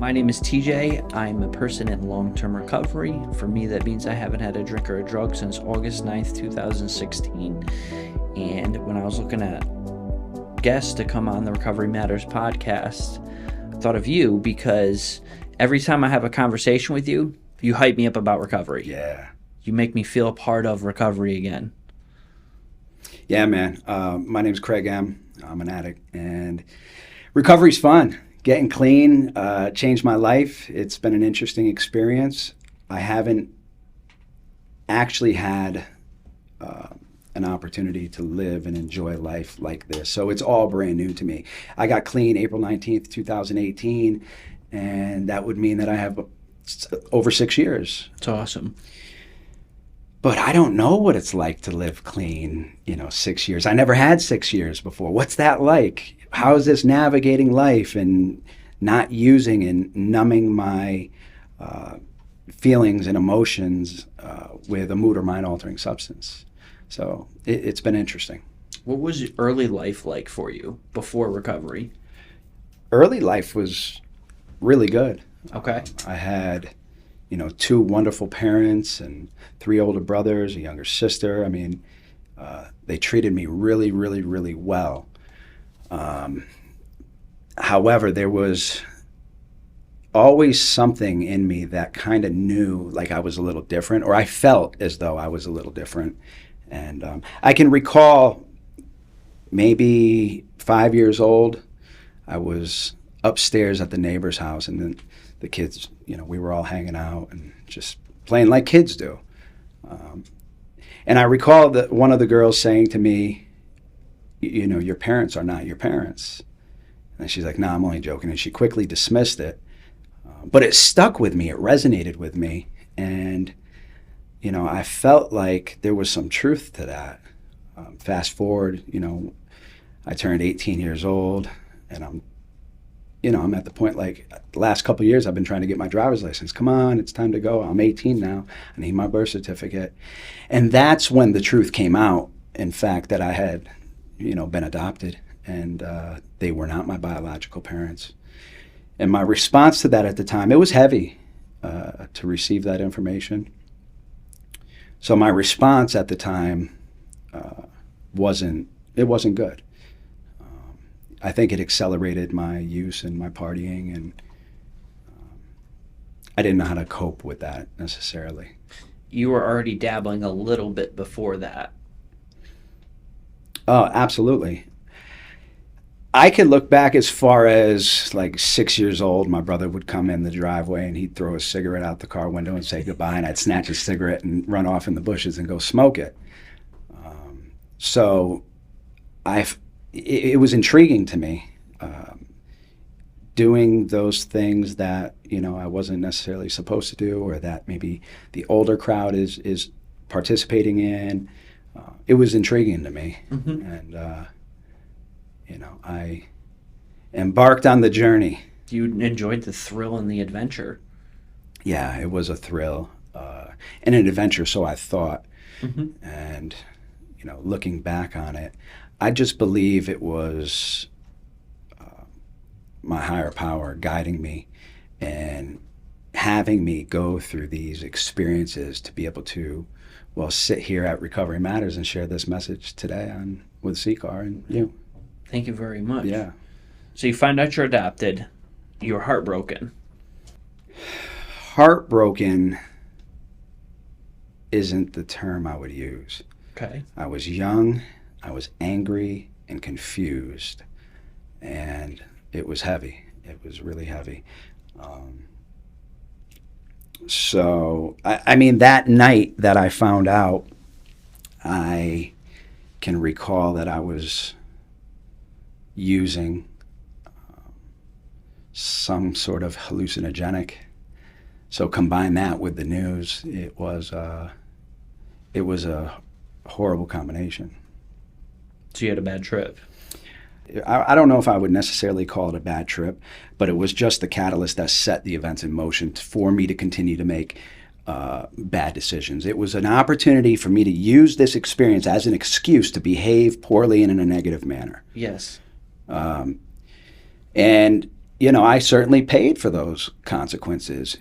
My name is TJ. I'm a person in long-term recovery. For me, that means I haven't had a drink or a drug since August 9th, 2016. And when I was looking at guests to come on the Recovery Matters podcast, I thought of you because every time I have a conversation with you, you hype me up about recovery. Yeah. You make me feel a part of recovery again. Yeah, man. My name's Craig M. I'm an addict, and recovery's fun. Getting clean changed my life. It's been an interesting experience. I haven't actually had an opportunity to live and enjoy life like this, so it's all brand new to me. I got clean April 19th, 2018, and that would mean that I have over 6 years. It's awesome. But I don't know what it's like to live clean, 6 years. I never had 6 years before. What's that like? How is this navigating life and not using and numbing my feelings and emotions with a mood or mind altering substance? So it's been interesting. What was early life like for you before recovery? Early life was really good. Okay. I had, 2 wonderful parents and 3 older brothers, a younger sister. I mean, they treated me really, really, really well. However, there was always something in me that kind of knew like I was a little different, or I felt as though I was a little different. And I can recall maybe 5 years old, I was upstairs at the neighbor's house, and then the kids, we were all hanging out and just playing like kids do. And I recall that one of the girls saying to me, your parents are not your parents. And she's like, no, I'm only joking. And she quickly dismissed it. But it stuck with me. It resonated with me. And, I felt like there was some truth to that. Fast forward, I turned 18 years old, and I'm at the point, like, the last couple of years I've been trying to get my driver's license. Come on, it's time to go. I'm 18 now. I need my birth certificate. And that's when the truth came out, in fact, that I had, been adopted, and they were not my biological parents. And my response to that at the time, it was heavy to receive that information. So my response at the time wasn't good. I think it accelerated my use and my partying, and I didn't know how to cope with that necessarily. You were already dabbling a little bit before that. Oh, absolutely. I could look back as far as like 6 years old. My brother would come in the driveway and he'd throw a cigarette out the car window and say goodbye, and I'd snatch a cigarette and run off in the bushes and go smoke it. So it was intriguing to me, doing those things that, I wasn't necessarily supposed to do, or that maybe the older crowd is participating in. It was intriguing to me. Mm-hmm. And, I embarked on the journey. You enjoyed the thrill and the adventure. Yeah, it was a thrill and an adventure, so I thought. Mm-hmm. And, looking back on it, I just believe it was my higher power guiding me and having me go through these experiences to be able to, sit here at Recovery Matters and share this message today with CCAR and you. Thank you very much. Yeah. So you find out you're adopted. You're heartbroken. Heartbroken isn't the term I would use. Okay. I was young, I was angry and confused, and it was heavy. It was really heavy. So, I mean, that night that I found out, I can recall that I was using some sort of hallucinogenic. So combine that with the news, it was a horrible combination. So you had a bad trip. I don't know if I would necessarily call it a bad trip, but it was just the catalyst that set the events in motion for me to continue to make bad decisions. It was an opportunity for me to use this experience as an excuse to behave poorly and in a negative manner. Yes. And I certainly paid for those consequences.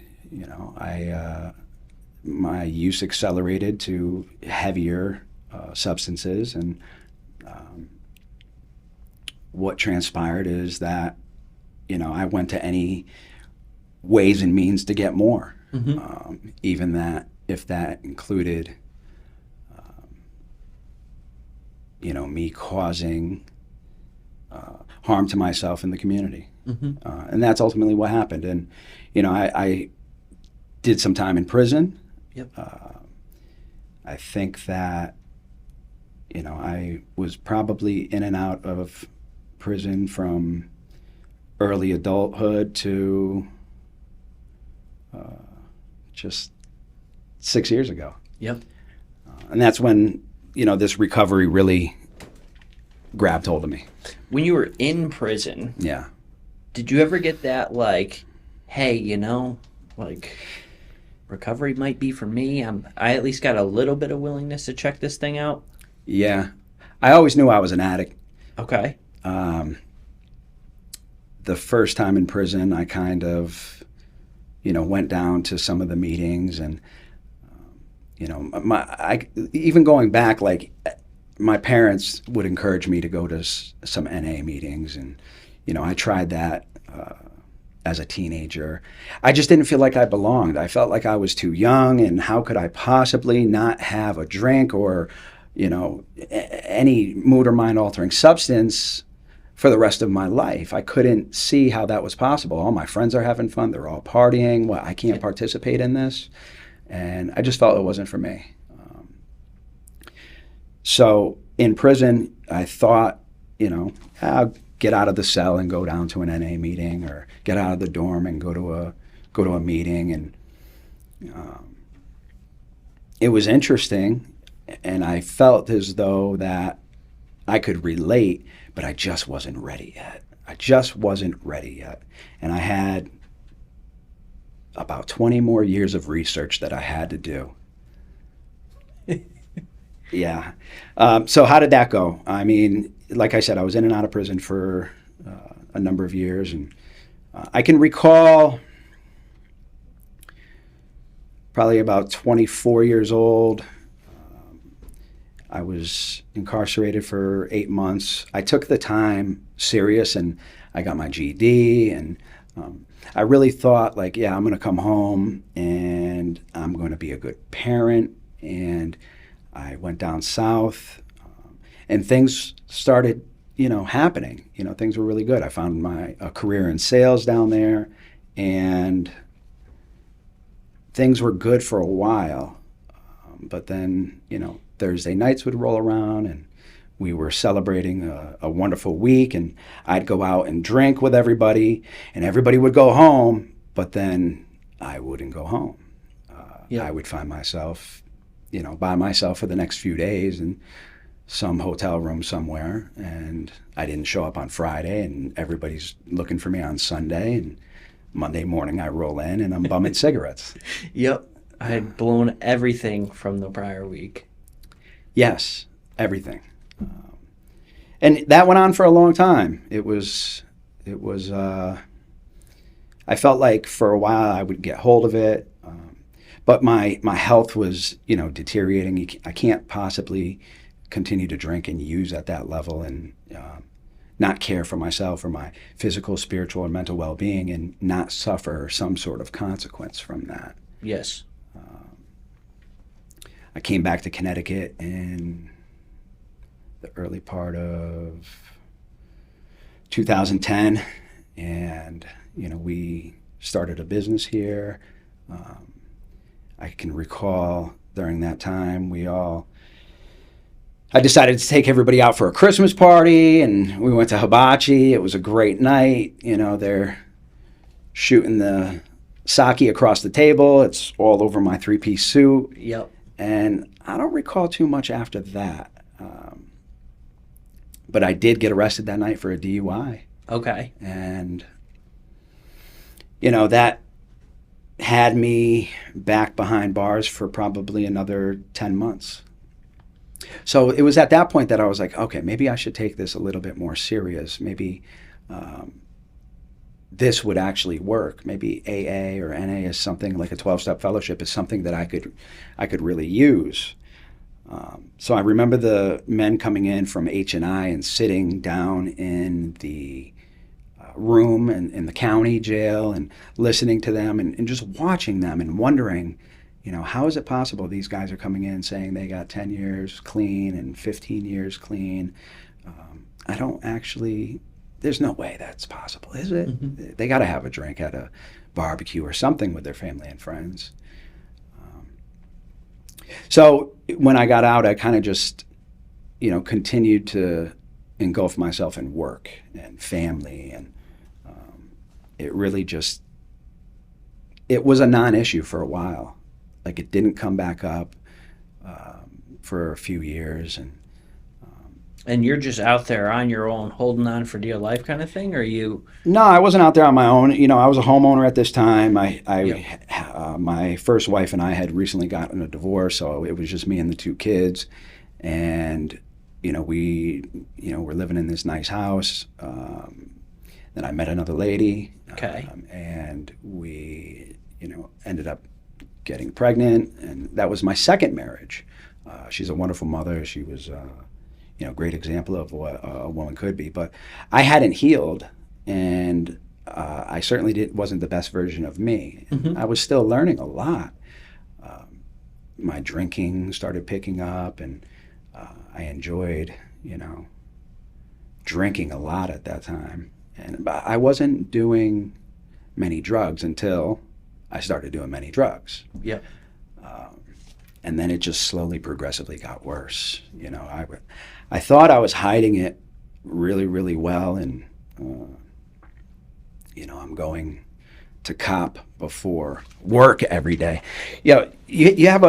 My use accelerated to heavier substances, and what transpired is that, I went to any ways and means to get more, even that if that included, me causing harm to myself and the community. And that's ultimately what happened. And, I did some time in prison. Yep. I think that, I was probably in and out of prison from early adulthood to just 6 years ago. Yep. And that's when, this recovery really grabbed hold of me. When you were in prison, Yeah. did you ever get that, like, hey, recovery might be for me? I at least got a little bit of willingness to check this thing out? Yeah. I always knew I was an addict. Okay. The first time in prison, I kind of, went down to some of the meetings, and, even going back, like, my parents would encourage me to go to some NA meetings, and, I tried that as a teenager. I just didn't feel like I belonged. I felt like I was too young, and how could I possibly not have a drink or, any mood or mind altering substance for the rest of my life? I couldn't see how that was possible. All my friends are having fun. They're all partying. Well, I can't participate in this. And I just felt it wasn't for me. So in prison, I thought, I'll get out of the cell and go down to an NA meeting, or get out of the dorm and go to a meeting. And it was interesting, and I felt as though that I could relate, but I just wasn't ready yet. And I had about 20 more years of research that I had to do. Yeah. So how did that go? I mean, like I said, I was in and out of prison for a number of years, and I can recall probably about 24 years old. I was incarcerated for 8 months. I took the time serious, and I got my GED, and I really thought, like, yeah, I'm going to come home and I'm going to be a good parent. And I went down south, and things started, happening. Things were really good. I found a career in sales down there, and things were good for a while. But then, Thursday nights would roll around, and we were celebrating a wonderful week, and I'd go out and drink with everybody, and everybody would go home, but then I wouldn't go home. I would find myself, by myself for the next few days in some hotel room somewhere, and I didn't show up on Friday, and everybody's looking for me on Sunday, and Monday morning I roll in and I'm bumming cigarettes. Yep. I had blown everything from the prior week. Yes, everything. And that went on for a long time. It was, I felt like for a while I would get hold of it, but my health was, deteriorating. I can't possibly continue to drink and use at that level and not care for myself or my physical, spiritual, or mental well-being, and not suffer some sort of consequence from that. Yes. I came back to Connecticut in the early part of 2010, and we started a business here. I can recall during that time I decided to take everybody out for a Christmas party, and we went to Hibachi. It was a great night. They're shooting the sake across the table. It's all over my three-piece suit. Yep. And I don't recall too much after that. But I did get arrested that night for a DUI. Okay. And, that had me back behind bars for probably another 10 months. So it was at that point that I was like, okay, maybe I should take this a little bit more serious. Maybe this would actually work. Maybe AA or NA is something like a 12-step fellowship is something that I could really use. So I remember the men coming in from H&I and sitting down in the room in the county jail and listening to them and just watching them and wondering, how is it possible these guys are coming in saying they got 10 years clean and 15 years clean? I don't actually, there's no way that's possible, is it? Mm-hmm. They got to have a drink at a barbecue or something with their family and friends. So when I got out, I kind of just, continued to engulf myself in work and family, and it really just, it was a non-issue for a while. Like, it didn't come back up for a few years. And you're just out there on your own, holding on for dear life kind of thing, or you? No, I wasn't out there on my own. I was a homeowner at this time. My first wife and I had recently gotten a divorce, so it was just me and the two kids. And, we, were living in this nice house. Then I met another lady. Okay. And we, ended up getting pregnant. And that was my second marriage. She's a wonderful mother. She was, great example of what a woman could be. But I hadn't healed, and I certainly wasn't the best version of me. Mm-hmm. I was still learning a lot. My drinking started picking up, and I enjoyed, drinking a lot at that time. But I wasn't doing many drugs until I started doing many drugs. Yep. And then it just slowly, progressively got worse. I thought I was hiding it really, really well, and I'm going to cop before work every day. You have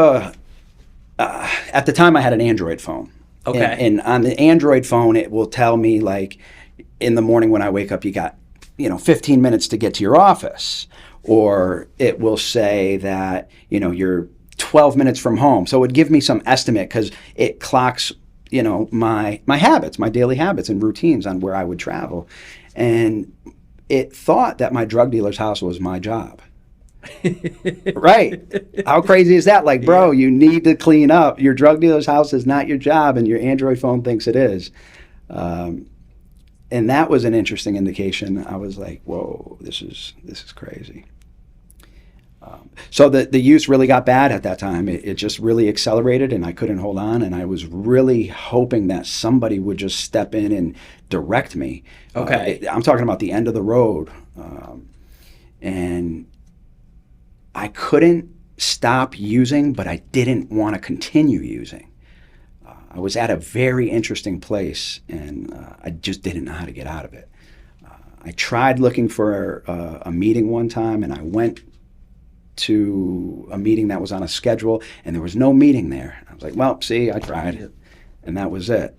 at the time I had an Android phone. Okay. And on the Android phone, it will tell me, like, in the morning when I wake up, you got 15 minutes to get to your office, or it will say that you're 12 minutes from home. So it would give me some estimate, because it clocks my habits, my daily habits and routines on where I would travel. And it thought that my drug dealer's house was my job. Right. How crazy is that? Like, bro, you need to clean up. Your drug dealer's house is not your job, and your Android phone thinks it is. And that was an interesting indication. I was like, whoa, this is crazy. So the use really got bad at that time. It just really accelerated, and I couldn't hold on. And I was really hoping that somebody would just step in and direct me. Okay. I'm talking about the end of the road. And I couldn't stop using, but I didn't want to continue using. I was at a very interesting place, and I just didn't know how to get out of it. I tried looking for a meeting one time, and I went to a meeting that was on a schedule, and there was no meeting there. I was like, well, see, I tried, and that was it.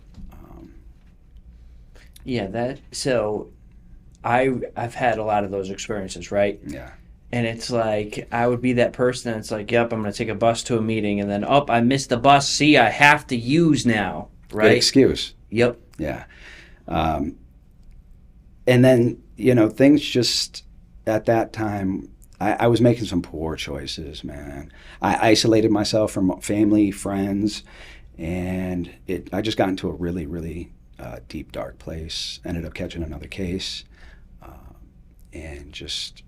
So I've had a lot of those experiences, right? Yeah. And it's like, I would be that person that's like, yep, I'm going to take a bus to a meeting, and then, I missed the bus. See, I have to use now, right? Good excuse. Yep. Yeah. And then, things just, at that time, I was making some poor choices, man. I isolated myself from family, friends, and I just got into a really, really deep, dark place. Ended up catching another case, and just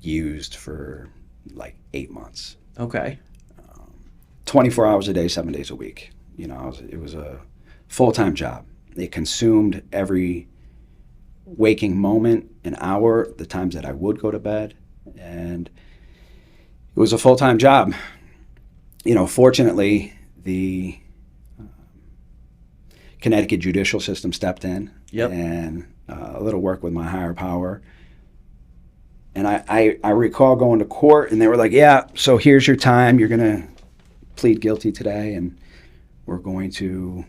used for like 8 months. Okay. 24 hours a day, 7 days a week. It was a full-time job. It consumed every waking moment, an hour, the times that I would go to bed. And it was a full-time job. Fortunately, the Connecticut judicial system stepped in. Yep. And a little work with my higher power. And I recall going to court, and they were like, yeah, so here's your time. You're going to plead guilty today, and we're going to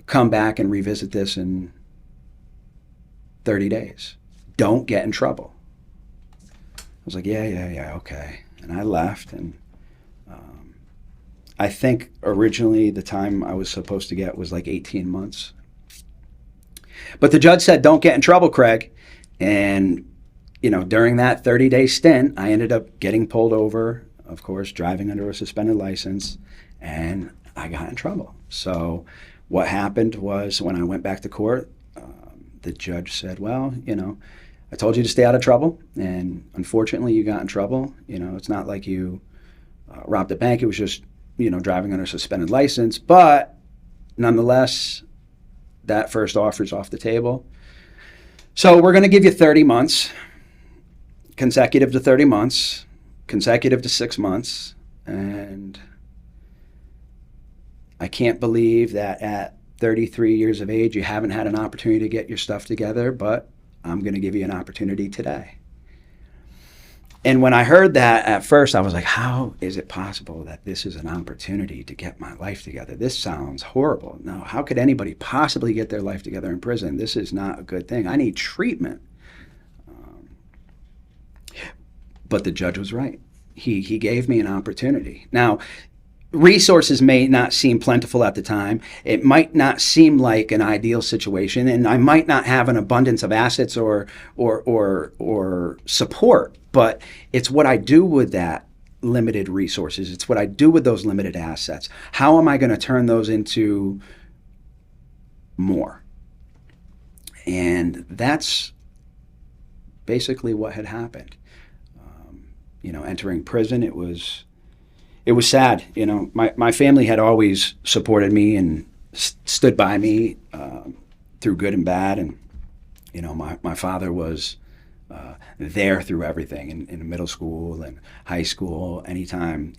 come back and revisit this in 30 days. Don't get in trouble. I was like, yeah, okay. And I left, and I think originally the time I was supposed to get was like 18 months. But the judge said, don't get in trouble, Craig. And during that 30-day stint, I ended up getting pulled over, of course, driving under a suspended license, and I got in trouble. So what happened was when I went back to court, the judge said, well, I told you to stay out of trouble, and unfortunately you got in trouble. It's not like you robbed a bank. It was just, driving under a suspended license. But nonetheless, that first offer is off the table. So we're going to give you 30 months, consecutive to 30 months, consecutive to 6 months. And I can't believe that at 33 years of age, you haven't had an opportunity to get your stuff together, but I'm going to give you an opportunity today. And when I heard that at first, I was like, how is it possible that this is an opportunity to get my life together? This sounds horrible. No, how could anybody possibly get their life together in prison? This is not a good thing. I need treatment. But the judge was right. He gave me an opportunity. Now, resources may not seem plentiful at the time. It might not seem like an ideal situation, and I might not have an abundance of assets or support, but it's what I do with that limited resources. It's what I do with those limited assets. How am I going to turn those into more? And that's basically what had happened. Entering prison, it was sad. My family had always supported me and stood by me through good and bad. And, my father was there through everything in middle school and high school. Anytime,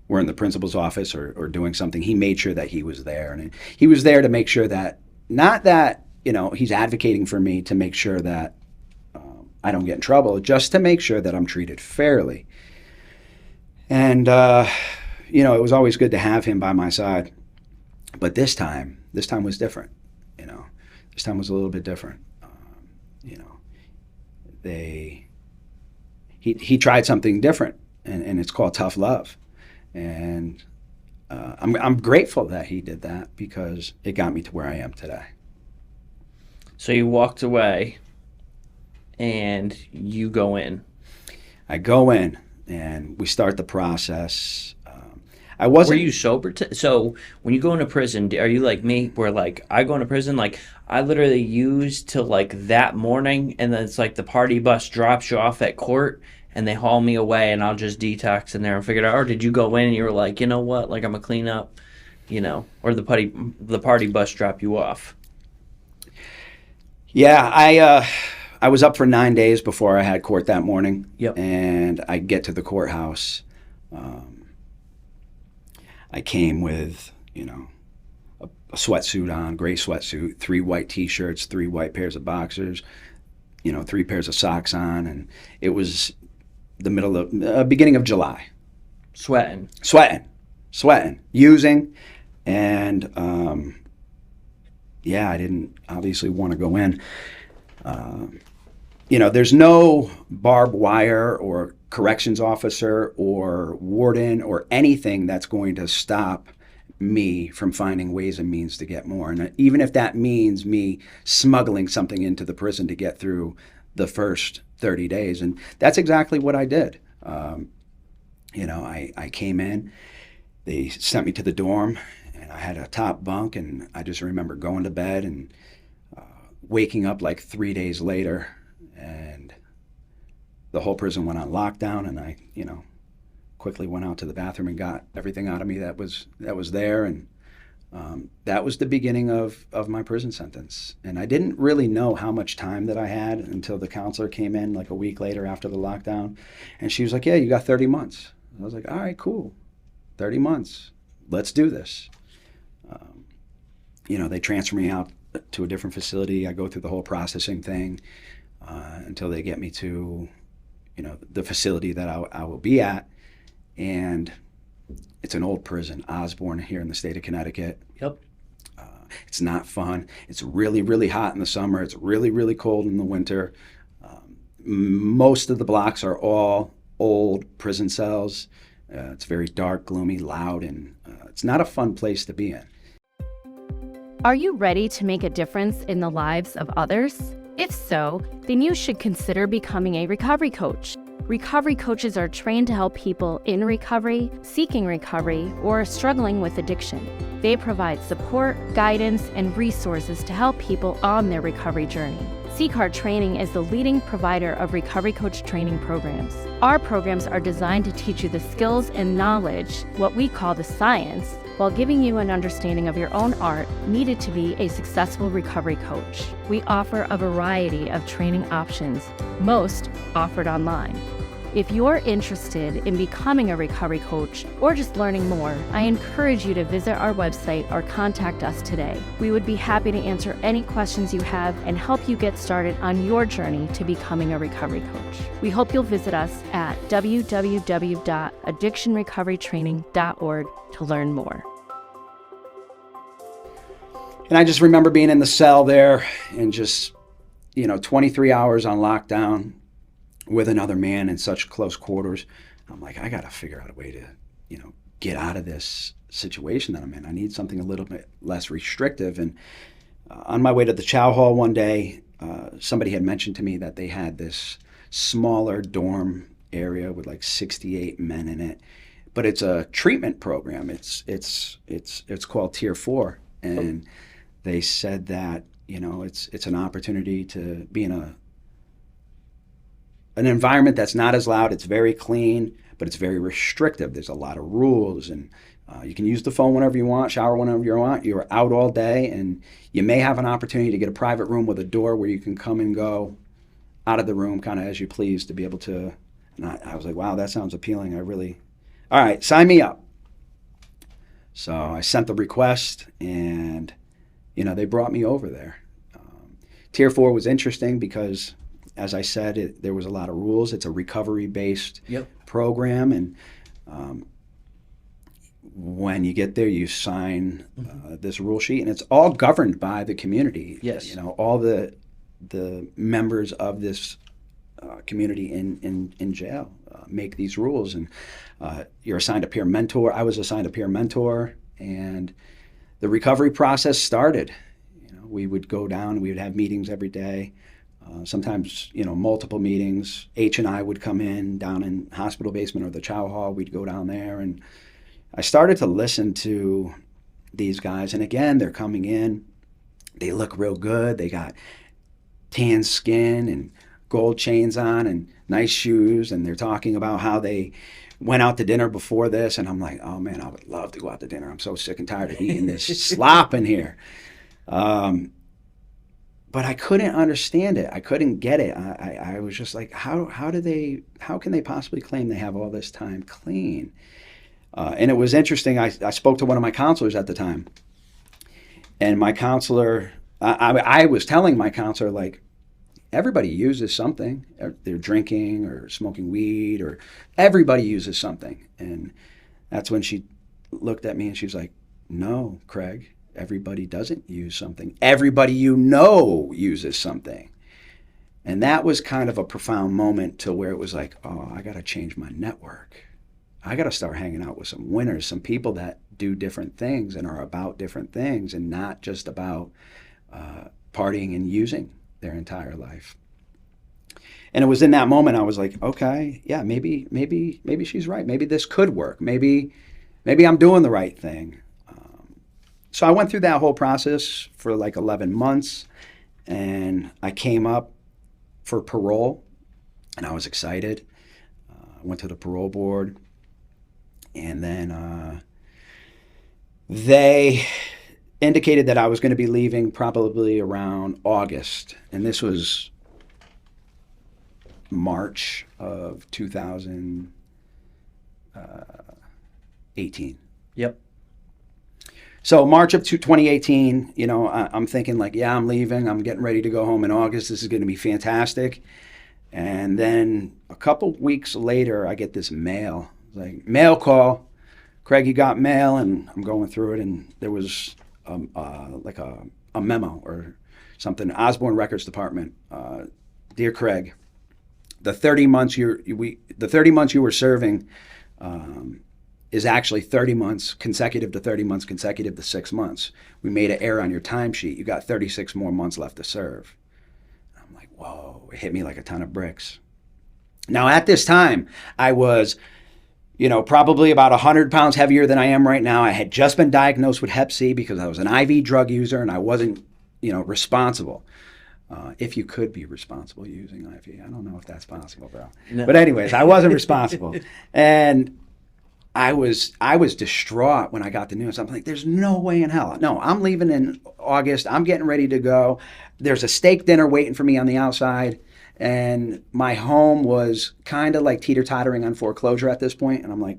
we're in the principal's office or doing something, he made sure that he was there. And he was there to make sure that, not that, he's advocating for me to make sure that I don't get in trouble, just to make sure that I'm treated fairly. And, it was always good to have him by my side. But this time was different. This time was a little bit different. He tried something different, and it's called tough love. And I'm grateful that he did that, because it got me to where I am today. So you walked away, and you go in. I go in, and we start the process. I wasn't. Were you sober? So when you go into prison, are you like me, where like I go into prison, like I literally used to like that morning, and then it's like the party bus drops you off at court, and they haul me away, and I'll just detox in there and figure it out? Or did you go in and you were like, you know what, like I'm gonna clean up, or the party bus drop you off? Yeah, I was up for 9 days before I had court that morning. Yep. And I get to the courthouse. I came with, a sweatsuit on, gray sweatsuit, 3 white T-shirts, 3 white pairs of boxers, 3 pairs of socks on, and it was the beginning of July. Sweating, using, and I didn't obviously want to go in. There's no barbed wire or corrections officer or warden or anything that's going to stop me from finding ways and means to get more. And even if that means me smuggling something into the prison to get through the first 30 days. And that's exactly what I did. I came in, they sent me to the dorm, and I had a top bunk, and I just remember going to bed and waking up like 3 days later, and the whole prison went on lockdown, and I, quickly went out to the bathroom and got everything out of me that was there, and that was the beginning of my prison sentence. And I didn't really know how much time that I had until the counselor came in like a week later after the lockdown, and she was like, "Yeah, you got 30 months." I was like, "All right, cool, 30 months, let's do this." They transfer me out to a different facility. I go through the whole processing thing until they get me to, the facility that I will be at. And it's an old prison, Osborne, here in the state of Connecticut. Yep. It's not fun. It's really, really hot in the summer. It's really, really cold in the winter. Most of the blocks are all old prison cells. It's very dark, gloomy, loud, and it's not a fun place to be in. Are you ready to make a difference in the lives of others? If so, then you should consider becoming a recovery coach. Recovery coaches are trained to help people in recovery, seeking recovery, or struggling with addiction. They provide support, guidance, and resources to help people on their recovery journey. CCAR Training is the leading provider of recovery coach training programs. Our programs are designed to teach you the skills and knowledge, what we call the science, while giving you an understanding of your own art needed to be a successful recovery coach. We offer a variety of training options, most offered online. If you're interested in becoming a recovery coach or just learning more, I encourage you to visit our website or contact us today. We would be happy to answer any questions you have and help you get started on your journey to becoming a recovery coach. We hope you'll visit us at www.addictionrecoverytraining.org to learn more. And I just remember being in the cell there and just, 23 hours on lockdown with another man in such close quarters. I'm like, I got to figure out a way to, get out of this situation that I'm in. I need something a little bit less restrictive. And on my way to the chow hall one day, somebody had mentioned to me that they had this smaller dorm area with like 68 men in it, but it's a treatment program. It's called Tier 4, and they said that it's an opportunity to be in an environment that's not as loud. It's very clean, but it's very restrictive. There's a lot of rules, and you can use the phone whenever you want, shower whenever you want. You're out all day, and you may have an opportunity to get a private room with a door where you can come and go out of the room kind of as you please to be able to. And I was like, wow, that sounds appealing. All right, sign me up. So I sent the request, and they brought me over there. Tier 4 was interesting because, as I said, there was a lot of rules. It's a recovery-based program, and when you get there, you sign this rule sheet, and it's all governed by the community. Yes. All the members of this community in jail make these rules, and you're assigned a peer mentor. I was assigned a peer mentor, and the recovery process started. We would go down, we would have meetings every day. Sometimes, multiple meetings. H and I would come in down in hospital basement or the chow hall. We'd go down there, and I started to listen to these guys. And again, they're coming in. They look real good. They got tan skin and gold chains on and nice shoes. And they're talking about how they went out to dinner before this. And I'm like, oh man, I would love to go out to dinner. I'm so sick and tired of eating this slop in here. But I couldn't understand it. I couldn't get it. I was just like, how can they possibly claim they have all this time clean? And it was interesting. I spoke to one of my counselors at the time, and my counselor, I was telling my counselor, like, everybody uses something. They're drinking or smoking weed, or everybody uses something. And that's when she looked at me and she was like, no, Craig, everybody doesn't use something. Everybody uses something. And that was kind of a profound moment to where it was like, oh, I got to change my network. I got to start hanging out with some winners, some people that do different things and are about different things and not just about partying and using their entire life. And it was in that moment I was like, okay, yeah, maybe she's right. Maybe this could work. Maybe I'm doing the right thing. So I went through that whole process for like 11 months, and I came up for parole, and I was excited. I went to the parole board, and then they indicated that I was going to be leaving probably around August, and this was March of 2018. Yep. So March of 2018, I'm thinking like, yeah, I'm leaving. I'm getting ready to go home in August. This is going to be fantastic. And then a couple weeks later, I get this mail, like mail call. Craig, you got mail, and I'm going through it, and there was like a memo or something. Osborne Records Department, dear Craig, the 30 months you were serving is actually 30 months consecutive to 30 months consecutive to 6 months. We made an error on your timesheet. You got 36 more months left to serve. I'm whoa, it hit me like a ton of bricks. Now, at this time, I was, probably about 100 pounds heavier than I am right now. I had just been diagnosed with Hep C because I was an IV drug user and I wasn't, responsible. If you could be responsible using IV. I don't know if that's possible, bro. No. But anyways, I wasn't responsible. And I was distraught when I got the news. I'm like, there's no way in hell. No, I'm leaving in August. I'm getting ready to go. There's a steak dinner waiting for me on the outside. And my home was kind of like teeter-tottering on foreclosure at this point. And I'm like,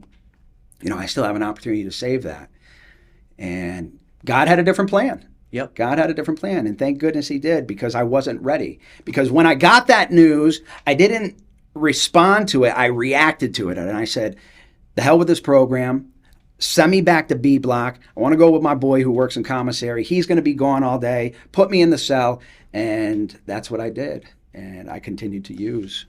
I still have an opportunity to save that. And God had a different plan. Yep. God had a different plan. And thank goodness he did, because I wasn't ready. Because when I got that news, I didn't respond to it. I reacted to it. And I said, the hell with this program. Send me back to B block. I want to go with my boy who works in commissary. He's going to be gone all day. Put me in the cell. And that's what I did. And I continued to use.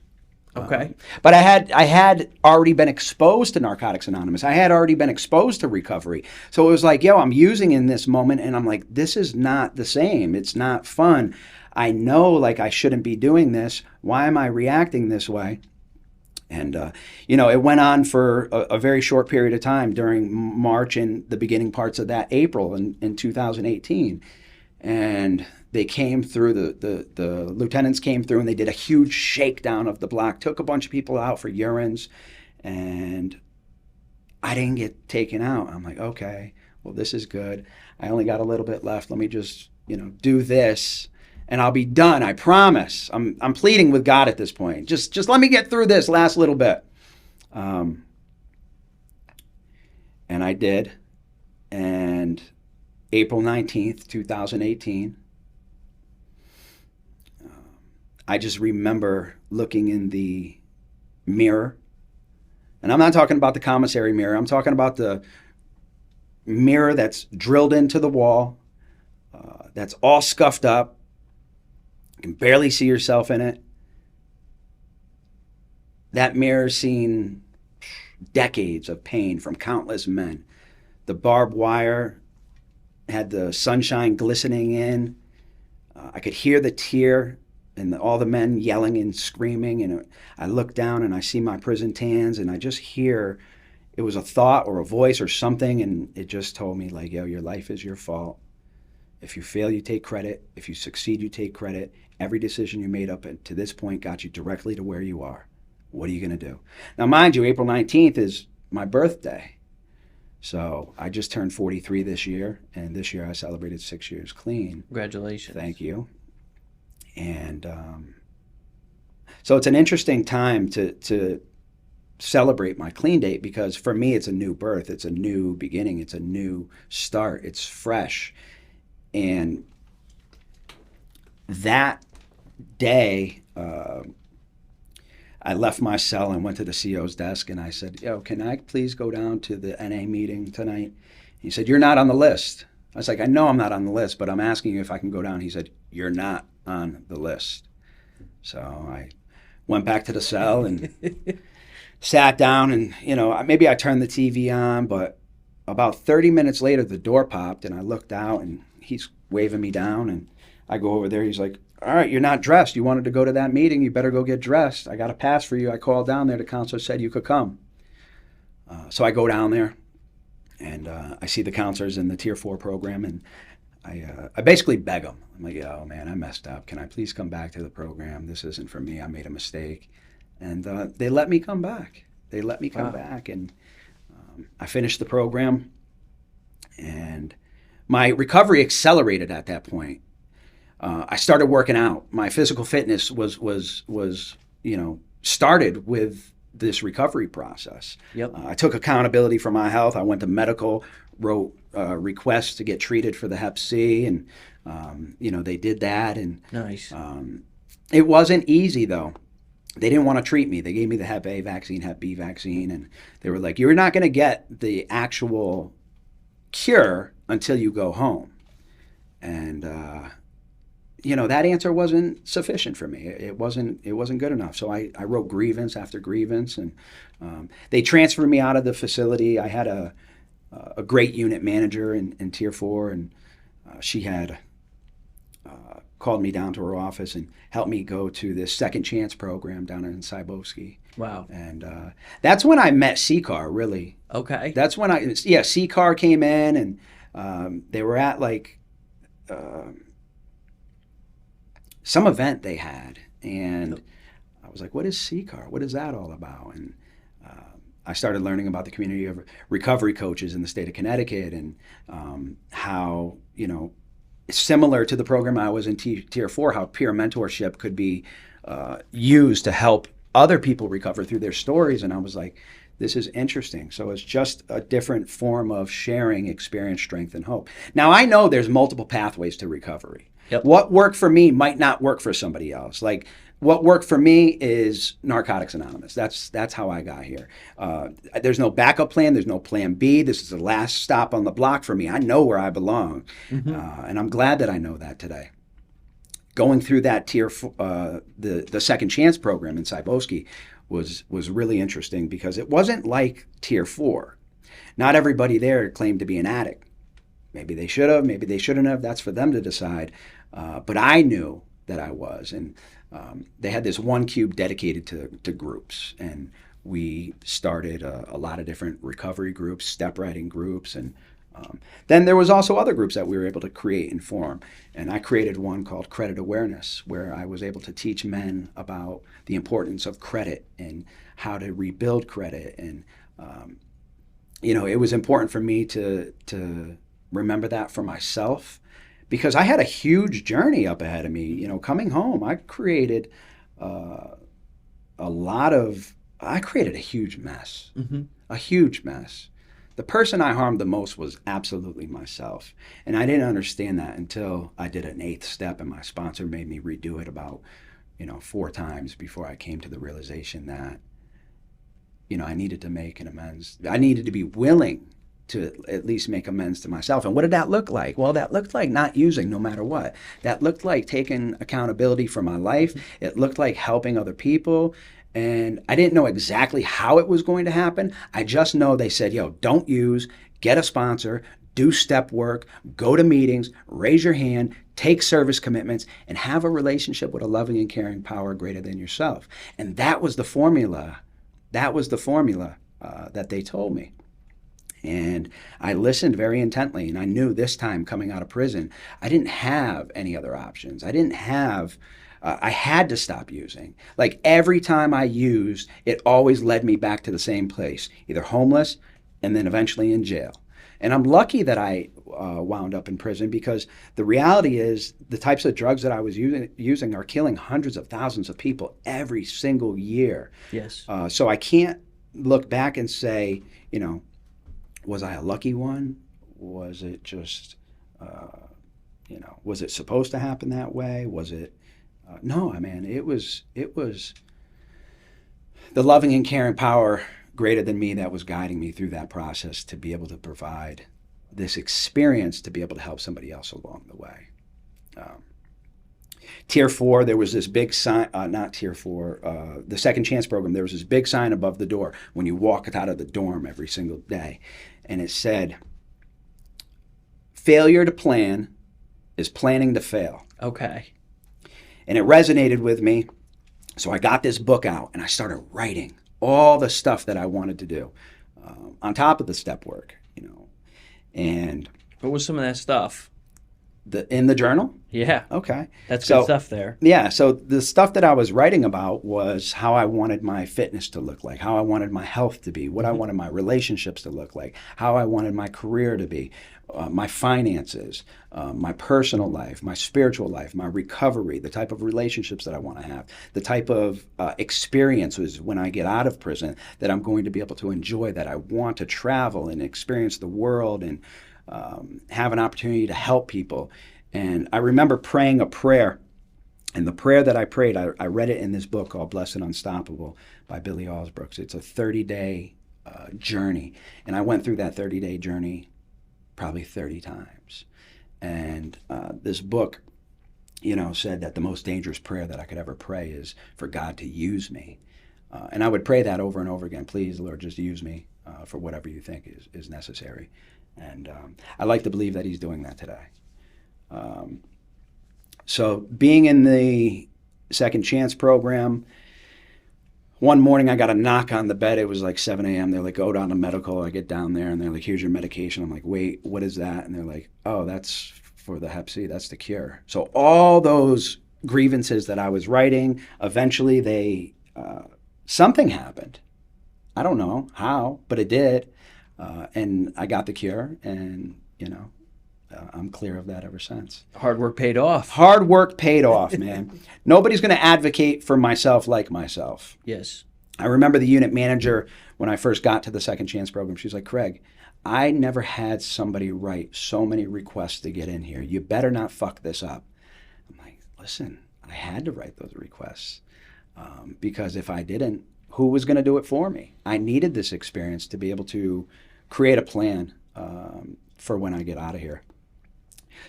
Okay. But I had already been exposed to Narcotics Anonymous. I had already been exposed to recovery. So it was like, I'm using in this moment, and I'm like, this is not the same. It's not fun. I know, like, I shouldn't be doing this. Why am I reacting this way? And, it went on for a very short period of time during March and the beginning parts of that April in 2018. And they came through, the lieutenants came through, and they did a huge shakedown of the block, took a bunch of people out for urines, and I didn't get taken out. I'm like, okay, well, this is good. I only got a little bit left. Let me just, do this, and I'll be done. I promise. I'm pleading with God at this point. Just let me get through this last little bit. And I did. And April 19th, 2018, I just remember looking in the mirror. And I'm not talking about the commissary mirror. I'm talking about the mirror that's drilled into the wall, that's all scuffed up. You can barely see yourself in it. That mirror's seen decades of pain from countless men. The barbed wire had the sunshine glistening in. I could hear the tear and all the men yelling and screaming. And I look down and I see my prison tans, and I just hear, it was a thought or a voice or something, and it just told me, like, your life is your fault. If you fail, you take credit. If you succeed, you take credit. Every decision you made up to this point got you directly to where you are. What are you going to do? Now, mind you, April 19th is my birthday. So I just turned 43 this year, and this year I celebrated 6 years clean. Congratulations. Thank you. And so it's an interesting time to celebrate my clean date, because for me it's a new birth, it's a new beginning, it's a new start, it's fresh. And that day, I left my cell and went to the CO's desk, and I said, can I please go down to the NA meeting tonight? He said, you're not on the list. I was like, I know I'm not on the list, but I'm asking you if I can go down. He said, you're not on the list. So I went back to the cell and sat down, and, maybe I turned the TV on, but about 30 minutes later, the door popped, and I looked out, and he's waving me down, and I go over there. He's like, all right, you're not dressed. You wanted to go to that meeting. You better go get dressed. I got a pass for you. I called down there. The counselor said you could come. So I go down there, and I see the counselors in the Tier 4 program, and I basically beg them. I'm like, man, I messed up. Can I please come back to the program? This isn't for me. I made a mistake. And they let me come back. They let me come back, and I finished the program, and my recovery accelerated at that point. I started working out. My physical fitness was started with this recovery process. Yep. I took accountability for my health. I went to medical, wrote requests to get treated for the Hep C, and they did that. And nice. It wasn't easy though. They didn't want to treat me. They gave me the Hep A vaccine, Hep B vaccine, and they were like, "You're not going to get the actual cure until you go home." And that answer wasn't sufficient for me. It wasn't good enough. So I wrote grievance after grievance, and they transferred me out of the facility. I had a great unit manager in Tier 4, and she had called me down to her office and helped me go to this second chance program down in Cybosky. Wow. And that's when I met CCAR, really. Okay. That's when CCAR came in, and they were at like some event they had, and I was like, what is CCAR? What is that all about? And I started learning about the community of recovery coaches in the state of Connecticut, and how, similar to the program I was in Tier 4, how peer mentorship could be used to help other people recover through their stories. And I was like, this is interesting. So it's just a different form of sharing experience, strength, and hope. Now, I know there's multiple pathways to recovery. Yep. What worked for me might not work for somebody else. Like, what worked for me is Narcotics Anonymous. That's how I got here. There's no backup plan. There's no plan B. This is the last stop on the block for me. I know where I belong, and I'm glad that I know that today. Going through that the second chance program in Cybosky was really interesting, because it wasn't like Tier 4. Not everybody there claimed to be an addict. Maybe they should have. Maybe they shouldn't have. That's for them to decide. But I knew that I was, and they had this one cube dedicated to groups, and we started a lot of different recovery groups, step writing groups, and then there was also other groups that we were able to create and form. And I created one called Credit Awareness, where I was able to teach men about the importance of credit and how to rebuild credit. And it was important for me to remember that for myself, because I had a huge journey up ahead of me. Coming home, I created I created a huge mess, a huge mess. The person I harmed the most was absolutely myself. And I didn't understand that until I did an 8th step, and my sponsor made me redo it about, 4 times before I came to the realization that, I needed to make an amends. I needed to be willing to at least make amends to myself. And what did that look like? Well, that looked like not using no matter what. That looked like taking accountability for my life. It looked like helping other people. And I didn't know exactly how it was going to happen. I just know they said, don't use, get a sponsor, do step work, go to meetings, raise your hand, take service commitments, and have a relationship with a loving and caring power greater than yourself. And that was the formula. That was the formula that they told me. And I listened very intently, and I knew this time coming out of prison, I didn't have any other options. I had to stop using. Like, every time I used, it always led me back to the same place, either homeless and then eventually in jail. And I'm lucky that I wound up in prison, because the reality is the types of drugs that I was using are killing hundreds of thousands of people every single year. Yes. So I can't look back and say, was I a lucky one? Was it just, was it supposed to happen that way? Was it? No, man, it was the loving and caring power greater than me that was guiding me through that process to be able to provide this experience to be able to help somebody else along the way. Tier 4, there was this big sign, not Tier 4, the second chance program, there was this big sign above the door when you walked out of the dorm every single day. And it said, failure to plan is planning to fail. Okay. And it resonated with me. So I got this book out and I started writing all the stuff that I wanted to do on top of the step work, And what was some of that stuff? In the journal? Yeah. Okay. That's good stuff there. Yeah. So the stuff that I was writing about was how I wanted my fitness to look like, how I wanted my health to be, what I wanted my relationships to look like, how I wanted my career to be, my finances, my personal life, my spiritual life, my recovery, the type of relationships that I want to have, the type of experiences when I get out of prison that I'm going to be able to enjoy, that I want to travel and experience the world and have an opportunity to help people. And I remember praying a prayer, and the prayer that I prayed, I read it in this book called Blessed and Unstoppable by Billy Alsbrooks. It's a 30-day journey, and I went through that 30-day journey probably 30 times. And this book, said that the most dangerous prayer that I could ever pray is for God to use me. And I would pray that over and over again. Please, Lord, just use me for whatever you think is necessary. And I like to believe that he's doing that today. So being in the Second Chance program, one morning I got a knock on the bed. It was like 7 a.m. They're like, go down to medical. I get down there and they're like, here's your medication. I'm like, wait, what is that? And they're like, oh, that's for the Hep C. That's the cure. So all those grievances that I was writing, eventually something happened. I don't know how, but it did. And I got the cure, and, I'm clear of that ever since. Hard work paid off. Hard work paid off, man. Nobody's going to advocate for myself like myself. Yes. I remember the unit manager when I first got to the Second Chance program. She's like, Craig, I never had somebody write so many requests to get in here. You better not fuck this up. I'm like, listen, I had to write those requests because if I didn't, who was going to do it for me? I needed this experience to be able to create a plan for when I get out of here.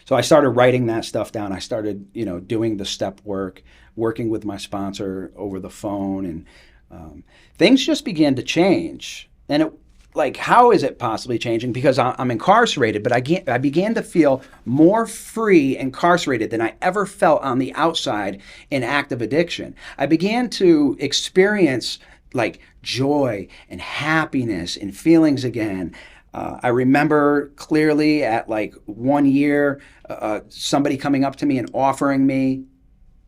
So I started writing that stuff down. I started, doing the step work, working with my sponsor over the phone, and things just began to change. And how is it possibly changing? Because I'm incarcerated, but I began to feel more free incarcerated than I ever felt on the outside in active addiction. I began to experience joy and happiness and feelings again. I remember clearly at 1 year, somebody coming up to me and offering me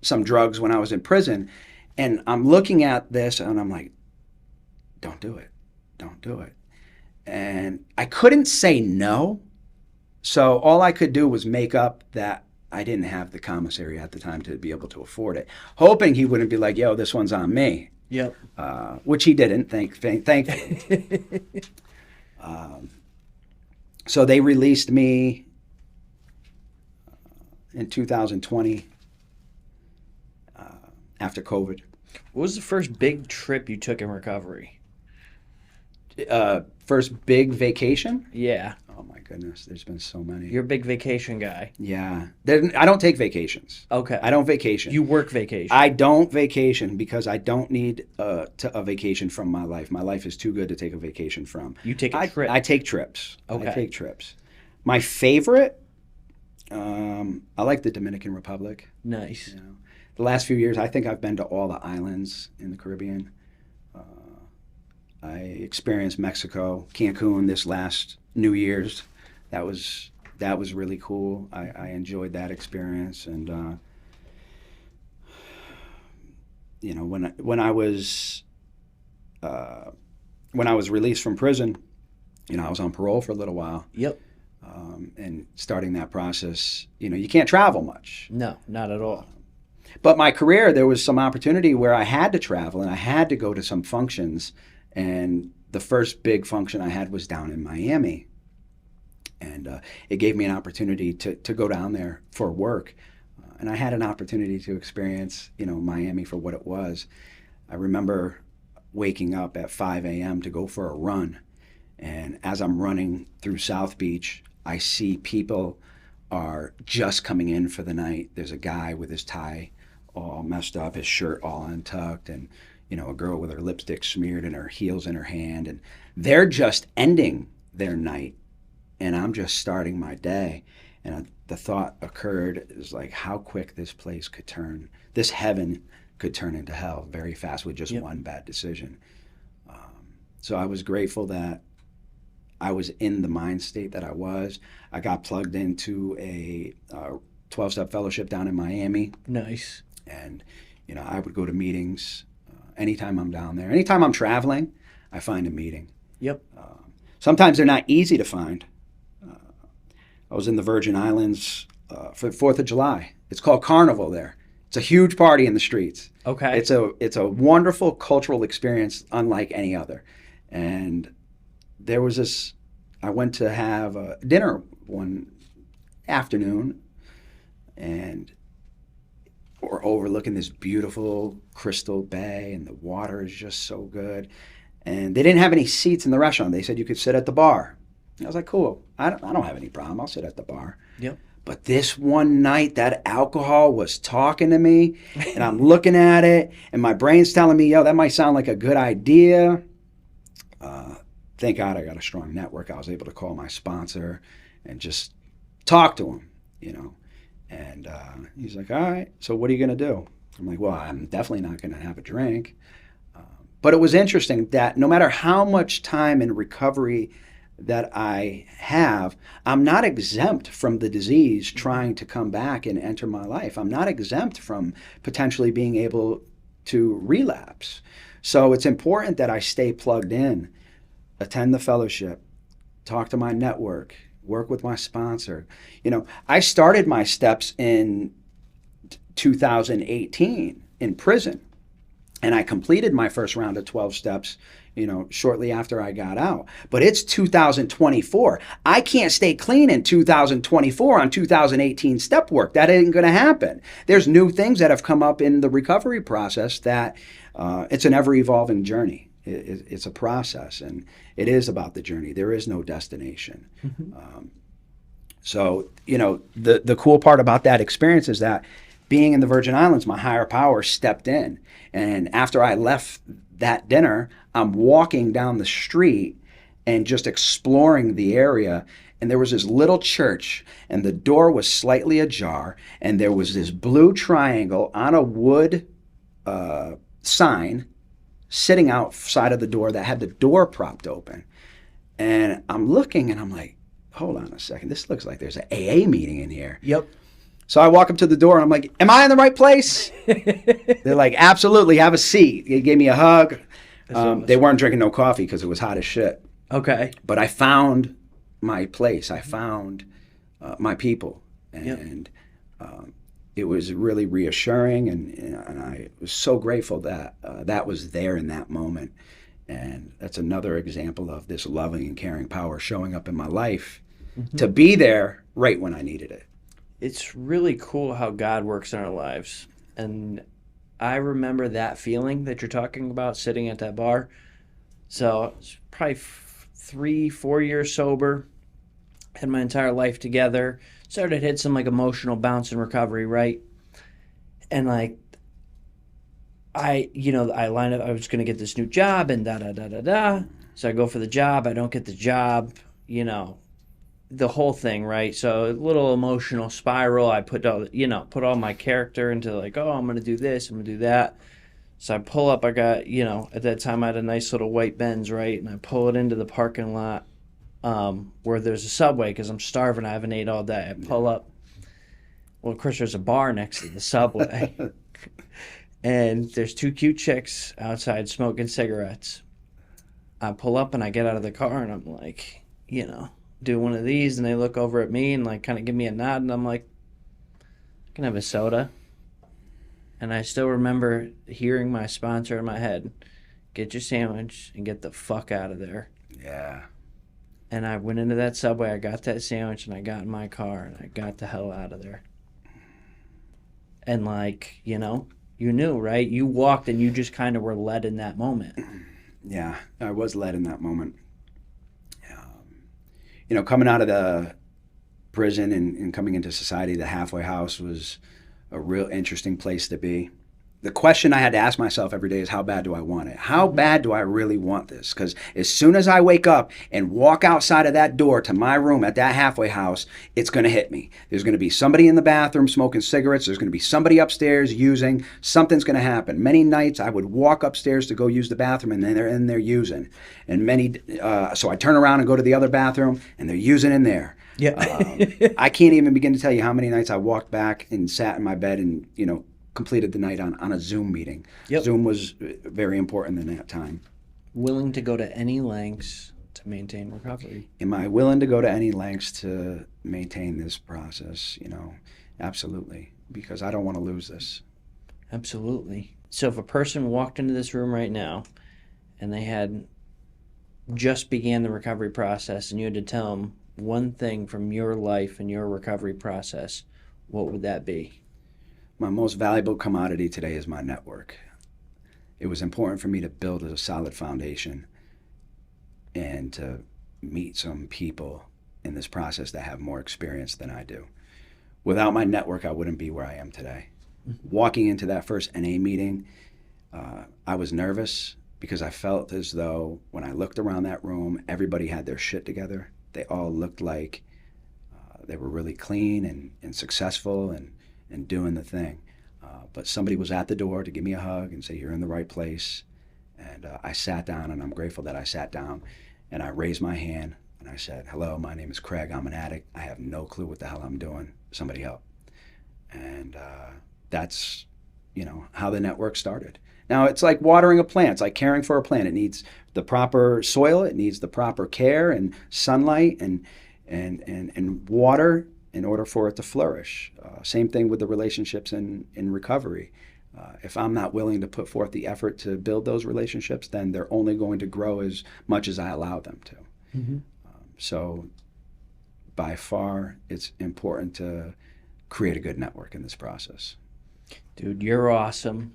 some drugs when I was in prison. And I'm looking at this and I'm like, don't do it. Don't do it. And I couldn't say no. So all I could do was make up that I didn't have the commissary at the time to be able to afford it, hoping he wouldn't be like, yo, this one's on me. Yep. Which he didn't, thankfully. So they released me in 2020 after COVID. What was the first big trip you took in recovery? First big vacation? Yeah. Oh my goodness, there's been so many. You're a big vacation guy. Yeah. I don't take vacations. Okay. I don't vacation. You work vacation. I don't vacation because I don't need a vacation from my life. My life is too good to take a vacation from. You take a trip. I take trips. Okay. I take trips. My favorite, I like the Dominican Republic. Nice. The last few years, I think I've been to all the islands in the Caribbean. I experienced Mexico, Cancun this last New Year's. That was really cool. I enjoyed that experience, and when I was released from prison, I was on parole for a little while. Yep. And starting that process, you can't travel much. No, not at all. But my career, there was some opportunity where I had to travel and I had to go to some functions. And the first big function I had was down in Miami. And it gave me an opportunity to go down there for work. And I had an opportunity to experience, Miami for what it was. I remember waking up at 5 a.m. to go for a run. And as I'm running through South Beach, I see people are just coming in for the night. There's a guy with his tie all messed up, his shirt all untucked, and a girl with her lipstick smeared and her heels in her hand, and they're just ending their night, and I'm just starting my day. And the thought occurred is how quick this place could turn, this heaven could turn into hell very fast with just one bad decision. So I was grateful that I was in the mind state that I was. I got plugged into a 12-step fellowship down in Miami. Nice. And, I would go to meetings anytime I'm down there. Anytime I'm traveling, I find a meeting. Yep. Sometimes they're not easy to find. I was in the Virgin Islands for the 4th of July. It's called Carnival there. It's a huge party in the streets. Okay. It's a wonderful cultural experience unlike any other. And there was this, I went to have a dinner one afternoon, and we're overlooking this beautiful crystal bay, and the water is just so good. And they didn't have any seats in the restaurant. They said you could sit at the bar. I was like, cool. I don't have any problem. I'll sit at the bar. Yep. But this one night, that alcohol was talking to me, and I'm looking at it, and my brain's telling me, yo, that might sound like a good idea. Thank God I got a strong network. I was able to call my sponsor and just talk to him, And he's like, all right, so what are you going to do? I'm like, well, I'm definitely not going to have a drink. But it was interesting that no matter how much time in recovery that I have, I'm not exempt from the disease trying to come back and enter my life. I'm not exempt from potentially being able to relapse. So it's important that I stay plugged in, attend the fellowship, talk to my network, work with my sponsor. You know, I started my steps in 2018 in prison, and I completed my first round of 12 steps, you know, shortly after I got out. But it's 2024. I can't stay clean in 2024 on 2018 step work. That ain't going to happen. There's new things that have come up in the recovery process that it's an ever-evolving journey. It's a process, and it is about the journey. There is no destination. So, you know, the cool part about that experience is that being in the Virgin Islands, my higher power stepped in. And after I left that dinner, I'm walking down the street and just exploring the area. And there was this little church, and the door was slightly ajar, and there was this blue triangle on a wood sign sitting outside of the door that had the door propped open. And I'm looking, and I'm like, hold on a second. This looks like there's an AA meeting in here. Yep. So I walk up to the door, and I'm like, am I in the right place? They're like, absolutely, have a seat. They gave me a hug. They weren't drinking no coffee because it was hot as shit. Okay. But I found my place. I found my people. And it was really reassuring, and I was so grateful that that was there in that moment. And that's another example of this loving and caring power showing up in my life to be there right when I needed it. It's really cool how God works in our lives. And I remember that feeling that you're talking about sitting at that bar. So it's probably 3-4 years sober, had my entire life together, started to hit some like emotional bounce in recovery, right? And like, I lined up, I was going to get this new job and da-da-da-da-da. So I go for the job, I don't get the job, you know, the whole thing, right? So a little emotional spiral. I put all my character into like, oh, I'm going to do this, I'm going to do that. So I pull up, I got, you know, at that time I had a nice little white Benz, right? And I pull it into the parking lot where there's a Subway because I'm starving. I haven't ate all day. I pull up. Well, of course, there's a bar next to the Subway. And there's 2 cute chicks outside smoking cigarettes. I pull up and I get out of the car and I'm like, you know, do one of these, and they look over at me and like kind of give me a nod, and I'm like, I can have a soda. And I still remember hearing my sponsor in my head, get your sandwich and get the fuck out of there. Yeah. And I went into that Subway, I got that sandwich, and I got in my car and I got the hell out of there. And like, you know, you knew, right? You walked and you just kind of were led in that moment. Yeah, I was led in that moment. You know, coming out of the prison and coming into society, the halfway house was a real interesting place to be. The question I had to ask myself every day is, how bad do I want it? How bad do I really want this? Because as soon as I wake up and walk outside of that door to my room at that halfway house, it's going to hit me. There's going to be somebody in the bathroom smoking cigarettes. There's going to be somebody upstairs using. Something's going to happen. Many nights I would walk upstairs to go use the bathroom, and then they're in there using. And so I turn around and go to the other bathroom, and they're using in there. Yeah. I can't even begin to tell you how many nights I walked back and sat in my bed and, you know, completed the night on a Zoom meeting. Yep. Zoom was very important in that time. Willing to go to any lengths to maintain recovery. Am I willing to go to any lengths to maintain this process? You know, absolutely, because I don't want to lose this. Absolutely. So if a person walked into this room right now and they had just began the recovery process and you had to tell them one thing from your life and your recovery process, what would that be? My most valuable commodity today is my network. It was important for me to build a solid foundation and to meet some people in this process that have more experience than I do. Without my network, I wouldn't be where I am today. Walking into that first NA meeting, I was nervous because I felt as though when I looked around that room, everybody had their shit together. They all looked like They were really clean and successful and doing the thing. But somebody was at the door to give me a hug and say, you're in the right place. And I sat down, and I'm grateful that I sat down, and I raised my hand and I said, hello, my name is Craig. I'm an addict. I have no clue what the hell I'm doing. Somebody help. And that's, how the network started. Now, it's like watering a plant. It's like caring for a plant. It needs the proper soil. It needs the proper care and sunlight and water in order for it to flourish. Same thing with the relationships in recovery. If I'm not willing to put forth the effort to build those relationships, then they're only going to grow as much as I allow them to. Mm-hmm. So by far, it's important to create a good network in this process. Dude, you're awesome.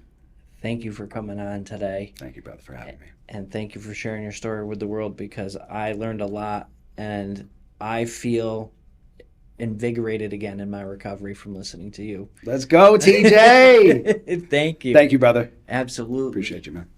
Thank you for coming on today. Thank you, brother, for having me. And thank you for sharing your story with the world, because I learned a lot, and I feel invigorated again in my recovery from listening to you. Let's go, TJ. Thank you. Thank you, brother. Absolutely. Appreciate you, man.